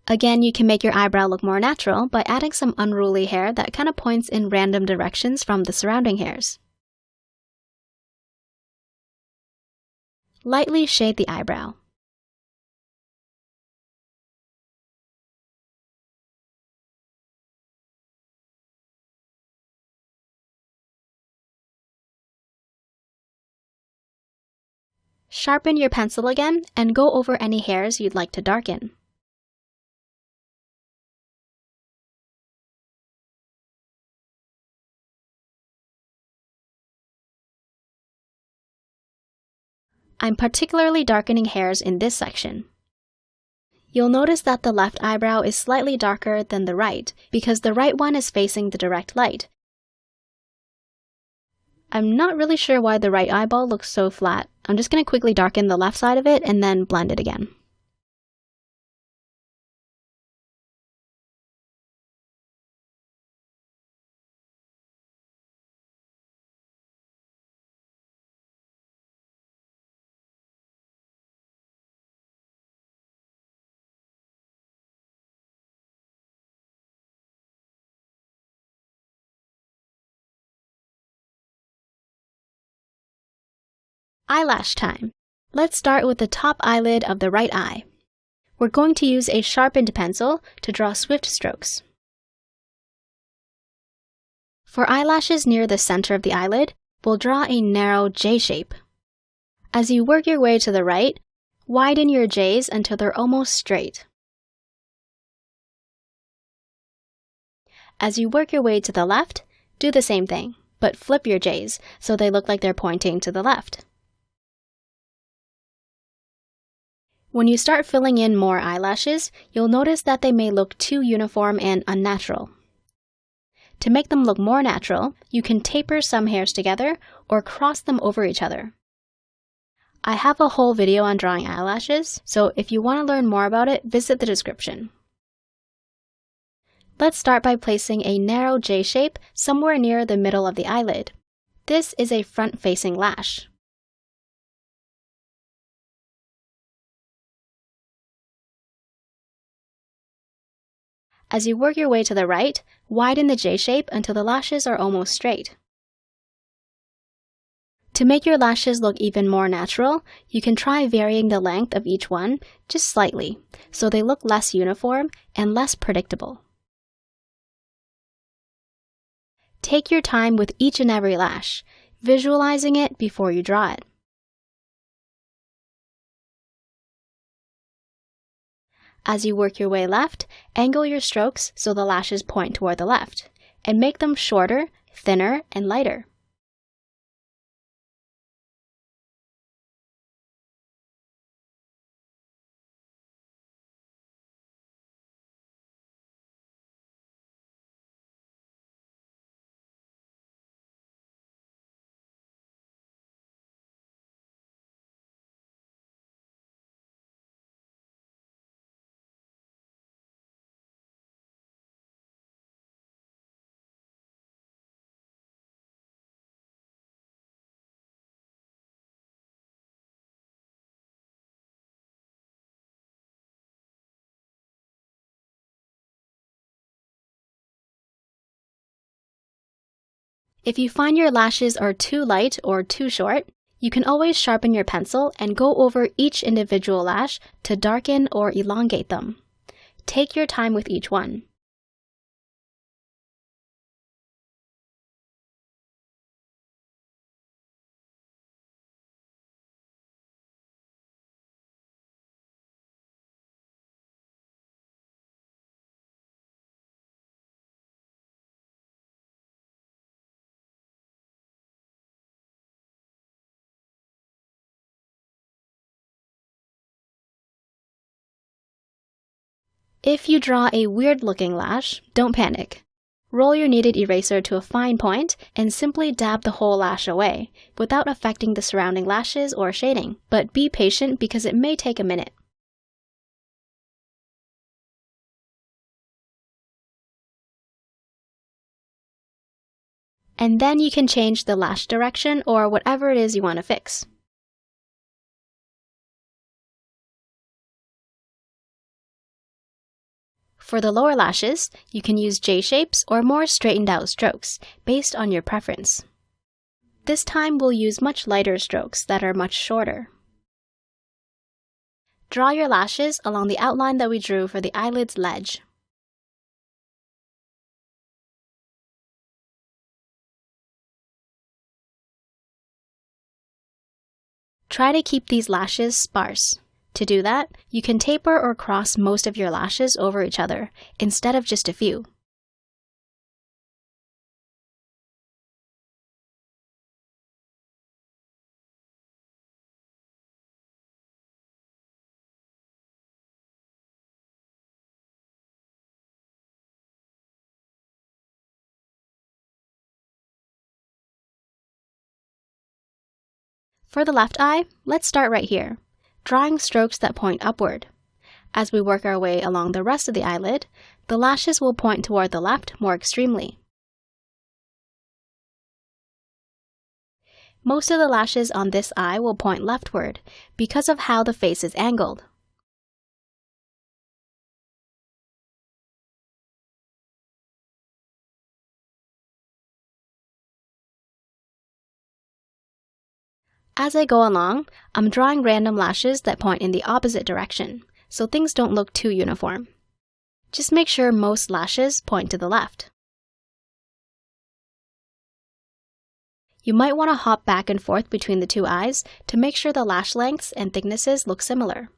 Again, you can make your eyebrow look more natural by adding some unruly hair that kind of points in random directions from the surrounding hairs. Lightly shade the eyebrow. Sharpen your pencil again and go over any hairs you'd like to darken. I'm particularly darkening hairs in this section. You'll notice that the left eyebrow is slightly darker than the right because the right one is facing the direct light. I'm not really sure why the right eyeball looks so flat. I'm just going to quickly darken the left side of it and then blend it again. Eyelash time. Let's start with the top eyelid of the right eye. We're going to use a sharpened pencil to draw swift strokes. For eyelashes near the center of the eyelid, we'll draw a narrow J shape. As you work your way to the right, widen your J's until they're almost straight. As you work your way to the left, do the same thing, but flip your J's so they look like they're pointing to the left. When you start filling in more eyelashes, you'll notice that they may look too uniform and unnatural. To make them look more natural, you can taper some hairs together or cross them over each other. I have a whole video on drawing eyelashes, so if you want to learn more about it, visit the description. Let's start by placing a narrow J shape somewhere near the middle of the eyelid. This is a front-facing lash. As you work your way to the right, widen the J shape until the lashes are almost straight. To make your lashes look even more natural, you can try varying the length of each one just slightly, so they look less uniform and less predictable. Take your time with each and every lash, visualizing it before you draw it. As you work your way left, angle your strokes so the lashes point toward the left, and make them shorter, thinner, and lighter. If you find your lashes are too light or too short, you can always sharpen your pencil and go over each individual lash to darken or elongate them. Take your time with each one. If you draw a weird-looking lash, don't panic. Roll your kneaded eraser to a fine point and simply dab the whole lash away, without affecting the surrounding lashes or shading. But be patient because it may take a minute. And then you can change the lash direction or whatever it is you want to fix. For the lower lashes, you can use J-shapes or more straightened out strokes, based on your preference. This time we'll use much lighter strokes that are much shorter. Draw your lashes along the outline that we drew for the eyelid's ledge. Try to keep these lashes sparse. To do that, you can taper or cross most of your lashes over each other, instead of just a few. For the left eye, let's start right here, drawing strokes that point upward. As we work our way along the rest of the eyelid, the lashes will point toward the left more extremely. Most of the lashes on this eye will point leftward because of how the face is angled. As I go along, I'm drawing random lashes that point in the opposite direction, so things don't look too uniform. Just make sure most lashes point to the left. You might want to hop back and forth between the two eyes to make sure the lash lengths and thicknesses look similar.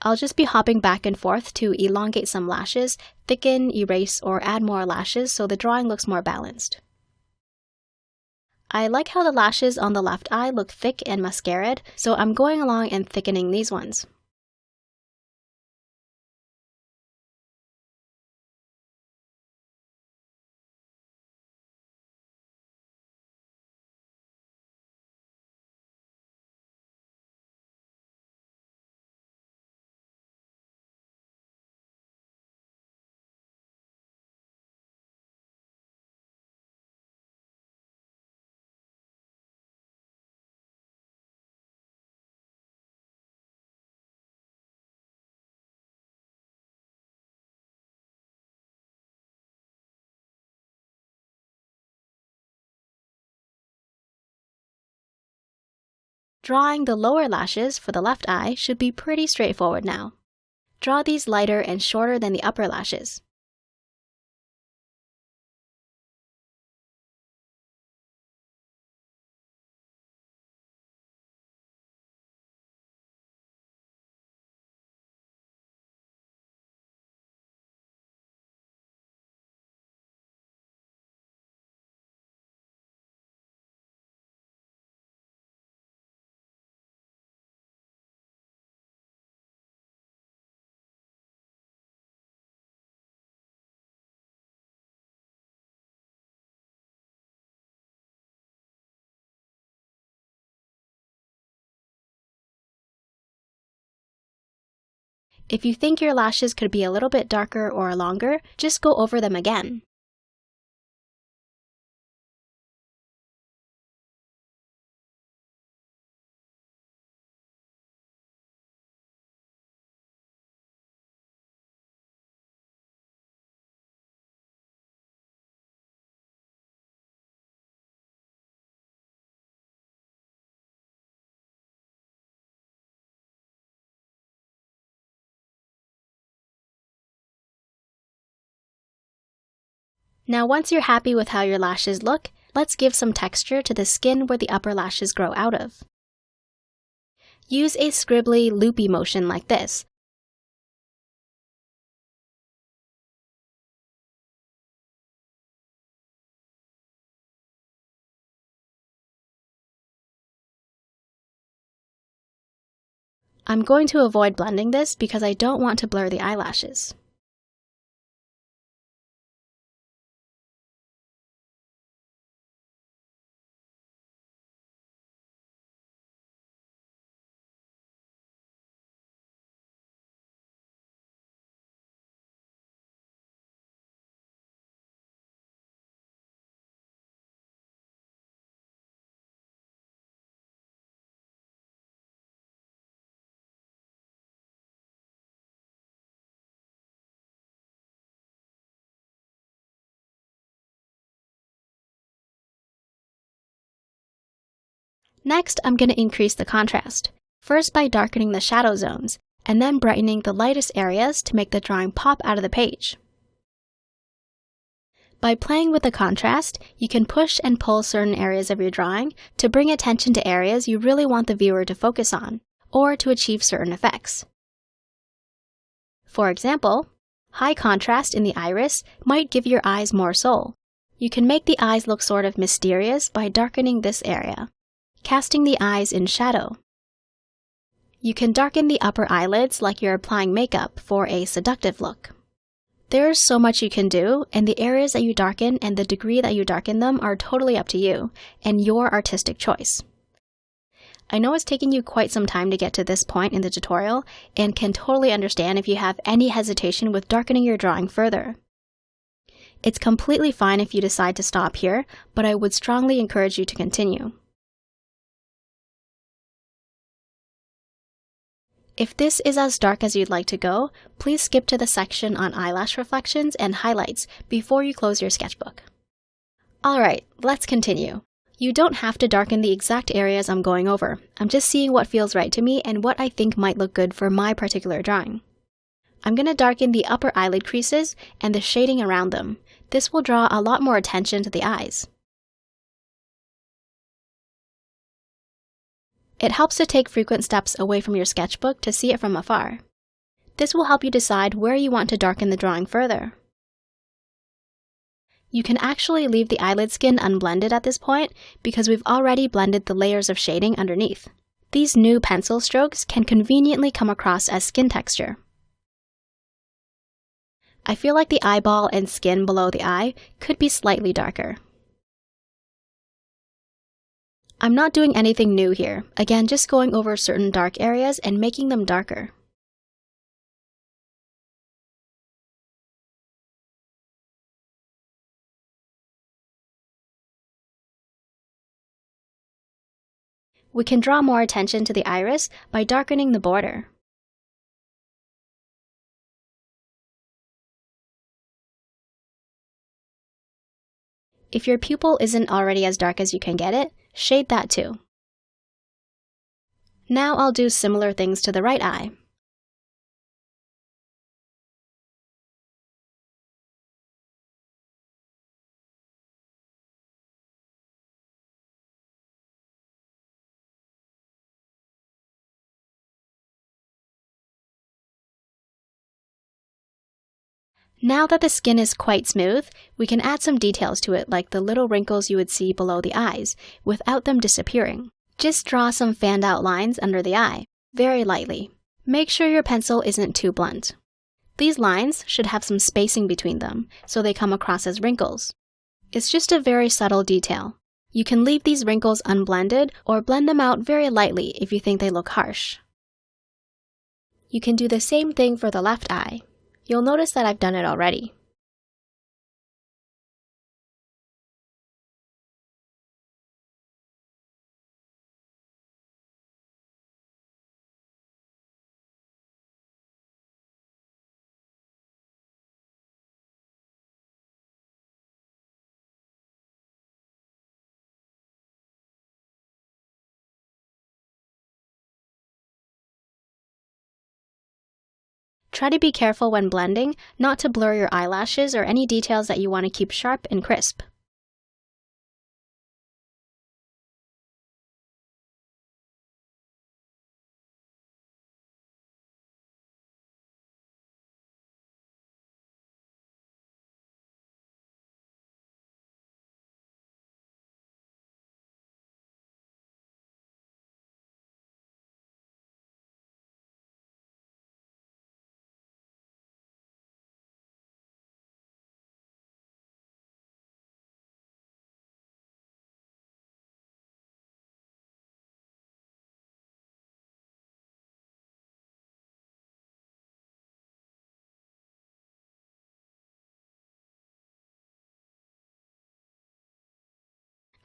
I'll just be hopping back and forth to elongate some lashes, thicken, erase, or add more lashes so the drawing looks more balanced. I like how the lashes on the left eye look thick and mascaraed, so I'm going along and thickening these ones. Drawing the lower lashes for the left eye should be pretty straightforward now. Draw these lighter and shorter than the upper lashes. If you think your lashes could be a little bit darker or longer, just go over them again. Now once you're happy with how your lashes look, let's give some texture to the skin where the upper lashes grow out of. Use a scribbly, loopy motion like this. I'm going to avoid blending this because I don't want to blur the eyelashes. Next, I'm going to increase the contrast, first by darkening the shadow zones, and then brightening the lightest areas to make the drawing pop out of the page. By playing with the contrast, you can push and pull certain areas of your drawing to bring attention to areas you really want the viewer to focus on, or to achieve certain effects. For example, high contrast in the iris might give your eyes more soul. You can make the eyes look sort of mysterious by darkening this area, casting the eyes in shadow. You can darken the upper eyelids like you're applying makeup for a seductive look. There's so much you can do, and the areas that you darken and the degree that you darken them are totally up to you and your artistic choice. I know it's taking you quite some time to get to this point in the tutorial, and can totally understand if you have any hesitation with darkening your drawing further. It's completely fine if you decide to stop here, but I would strongly encourage you to continue. If this is as dark as you'd like to go, please skip to the section on eyelash reflections and highlights before you close your sketchbook. Alright, let's continue. You don't have to darken the exact areas I'm going over. I'm just seeing what feels right to me and what I think might look good for my particular drawing. I'm going to darken the upper eyelid creases and the shading around them. This will draw a lot more attention to the eyes. It helps to take frequent steps away from your sketchbook to see it from afar. This will help you decide where you want to darken the drawing further. You can actually leave the eyelid skin unblended at this point because we've already blended the layers of shading underneath. These new pencil strokes can conveniently come across as skin texture. I feel like the eyeball and skin below the eye could be slightly darker. I'm not doing anything new here, again just going over certain dark areas and making them darker. We can draw more attention to the iris by darkening the border. If your pupil isn't already as dark as you can get it, shade that too. Now I'll do similar things to the right eye. Now that the skin is quite smooth, we can add some details to it like the little wrinkles you would see below the eyes, without them disappearing. Just draw some fanned out lines under the eye, very lightly. Make sure your pencil isn't too blunt. These lines should have some spacing between them, so they come across as wrinkles. It's just a very subtle detail. You can leave these wrinkles unblended or blend them out very lightly if you think they look harsh. You can do the same thing for the left eye. You'll notice that I've done it already. Try to be careful when blending, not to blur your eyelashes or any details that you want to keep sharp and crisp.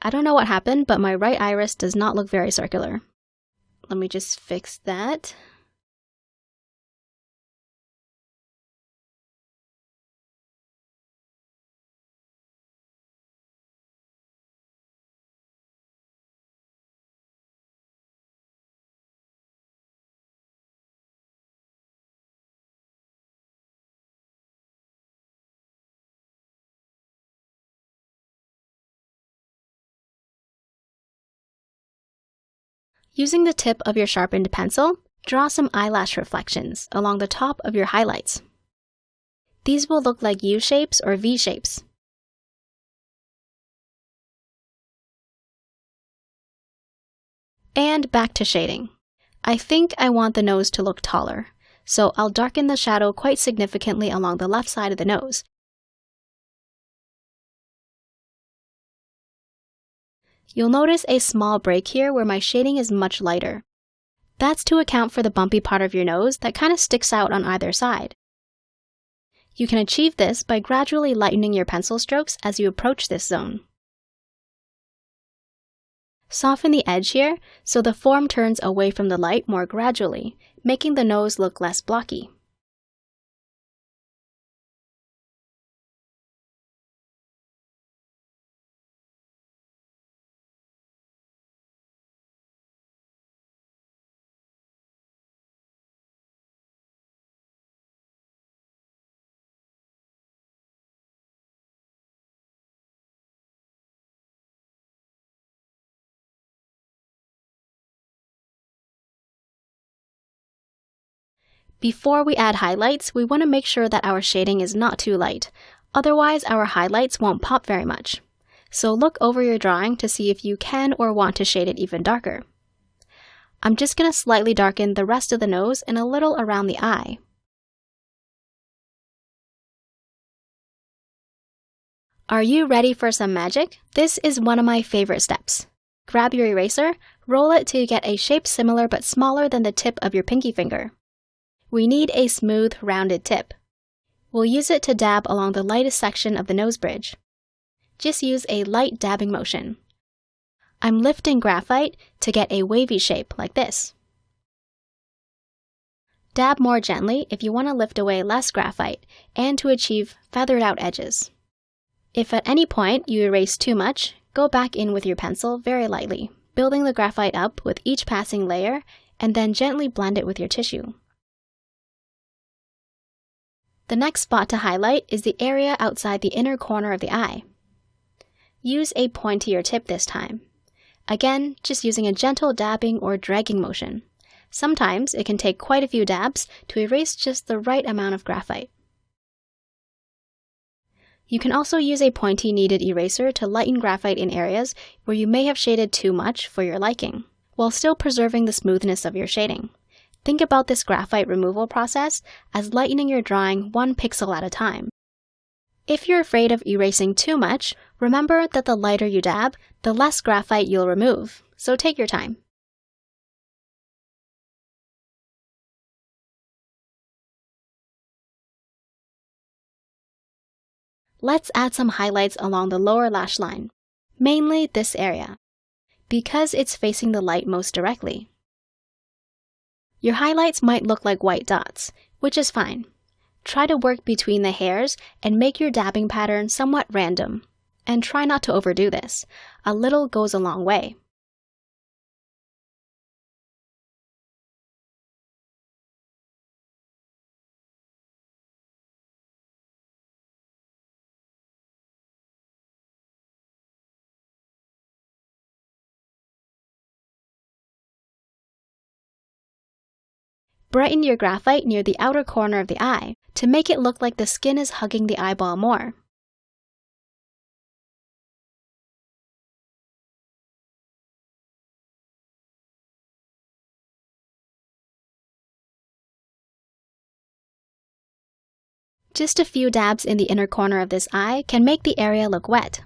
I don't know what happened, but my right iris does not look very circular. Let me just fix that. Using the tip of your sharpened pencil, draw some eyelash reflections along the top of your highlights. These will look like U shapes or V shapes. And back to shading. I think I want the nose to look taller, so I'll darken the shadow quite significantly along the left side of the nose. You'll notice a small break here where my shading is much lighter. That's to account for the bumpy part of your nose that kind of sticks out on either side. You can achieve this by gradually lightening your pencil strokes as you approach this zone. Soften the edge here so the form turns away from the light more gradually, making the nose look less blocky. Before we add highlights, we want to make sure that our shading is not too light. Otherwise, our highlights won't pop very much. So look over your drawing to see if you can or want to shade it even darker. I'm just going to slightly darken the rest of the nose and a little around the eye. Are you ready for some magic? This is one of my favorite steps. Grab your eraser, roll it to get a shape similar but smaller than the tip of your pinky finger. We need a smooth, rounded tip. We'll use it to dab along the lightest section of the nose bridge. Just use a light dabbing motion. I'm lifting graphite to get a wavy shape like this. Dab more gently if you want to lift away less graphite and to achieve feathered out edges. If at any point you erase too much, go back in with your pencil very lightly, building the graphite up with each passing layer and then gently blend it with your tissue. The next spot to highlight is the area outside the inner corner of the eye. Use a pointier tip this time. Again, just using a gentle dabbing or dragging motion. Sometimes it can take quite a few dabs to erase just the right amount of graphite. You can also use a pointy kneaded eraser to lighten graphite in areas where you may have shaded too much for your liking, while still preserving the smoothness of your shading. Think about this graphite removal process as lightening your drawing 1 pixel at a time. If you're afraid of erasing too much, remember that the lighter you dab, the less graphite you'll remove, so take your time. Let's add some highlights along the lower lash line, mainly this area, because it's facing the light most directly. Your highlights might look like white dots, which is fine. Try to work between the hairs and make your dabbing pattern somewhat random. And try not to overdo this. A little goes a long way. Brighten your graphite near the outer corner of the eye to make it look like the skin is hugging the eyeball more. Just a few dabs in the inner corner of this eye can make the area look wet.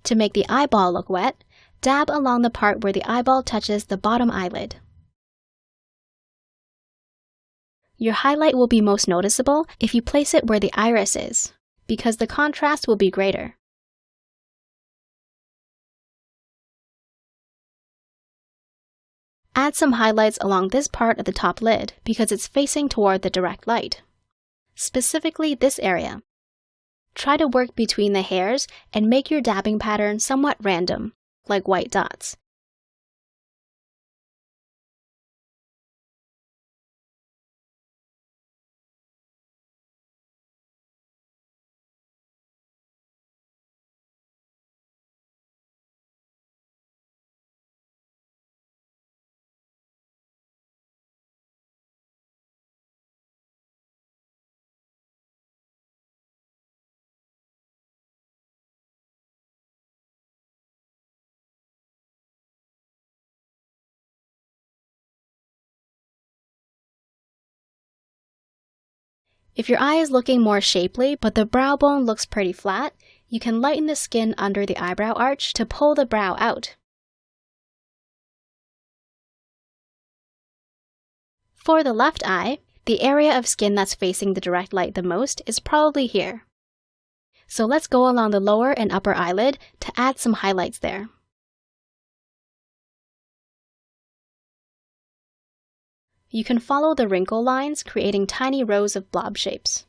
To make the eyeball look wet, dab along the part where the eyeball touches the bottom eyelid. Your highlight will be most noticeable if you place it where the iris is, because the contrast will be greater. Add some highlights along this part of the top lid because it's facing toward the direct light. Specifically this area. Try to work between the hairs and make your dabbing pattern somewhat random, like white dots. If your eye is looking more shapely but the brow bone looks pretty flat, you can lighten the skin under the eyebrow arch to pull the brow out. For the left eye, the area of skin that's facing the direct light the most is probably here. So let's go along the lower and upper eyelid to add some highlights there. You can follow the wrinkle lines, creating tiny rows of blob shapes.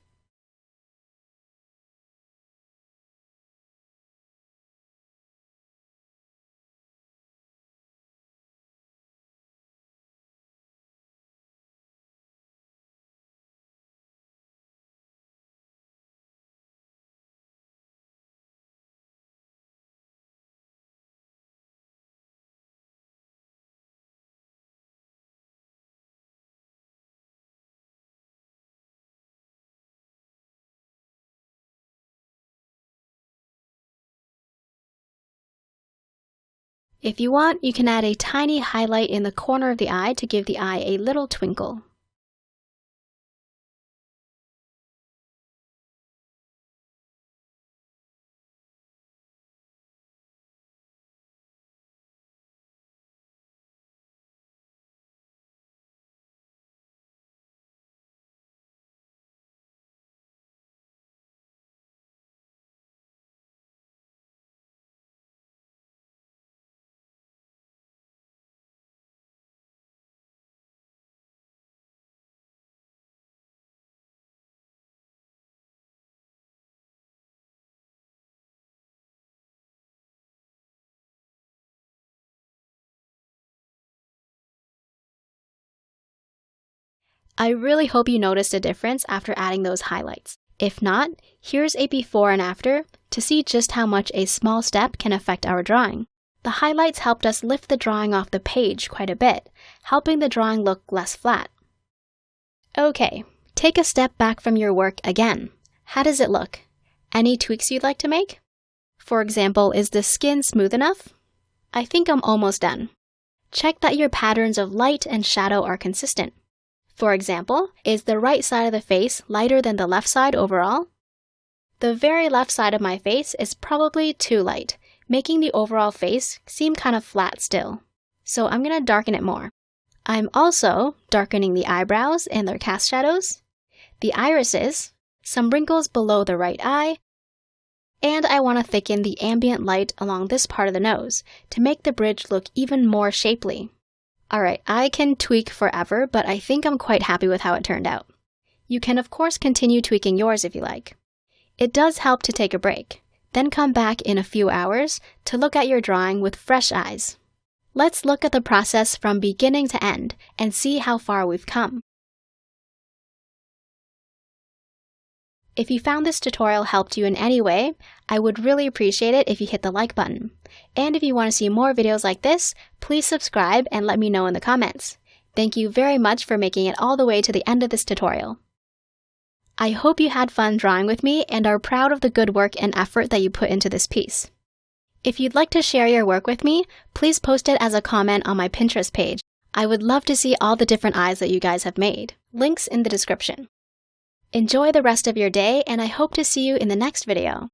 If you want, you can add a tiny highlight in the corner of the eye to give the eye a little twinkle. I really hope you noticed a difference after adding those highlights. If not, here's a before and after to see just how much a small step can affect our drawing. The highlights helped us lift the drawing off the page quite a bit, helping the drawing look less flat. Okay, take a step back from your work again. How does it look? Any tweaks you'd like to make? For example, is the skin smooth enough? I think I'm almost done. Check that your patterns of light and shadow are consistent. For example, is the right side of the face lighter than the left side overall? The very left side of my face is probably too light, making the overall face seem kind of flat still. So I'm going to darken it more. I'm also darkening the eyebrows and their cast shadows, the irises, some wrinkles below the right eye, and I want to thicken the ambient light along this part of the nose to make the bridge look even more shapely. Alright, I can tweak forever, but I think I'm quite happy with how it turned out. You can of course continue tweaking yours if you like. It does help to take a break, then come back in a few hours to look at your drawing with fresh eyes. Let's look at the process from beginning to end and see how far we've come. If you found this tutorial helped you in any way, I would really appreciate it if you hit the like button. And if you want to see more videos like this, please subscribe and let me know in the comments. Thank you very much for making it all the way to the end of this tutorial. I hope you had fun drawing with me and are proud of the good work and effort that you put into this piece. If you'd like to share your work with me, please post it as a comment on my Pinterest page. I would love to see all the different eyes that you guys have made. Links in the description. Enjoy the rest of your day, and I hope to see you in the next video.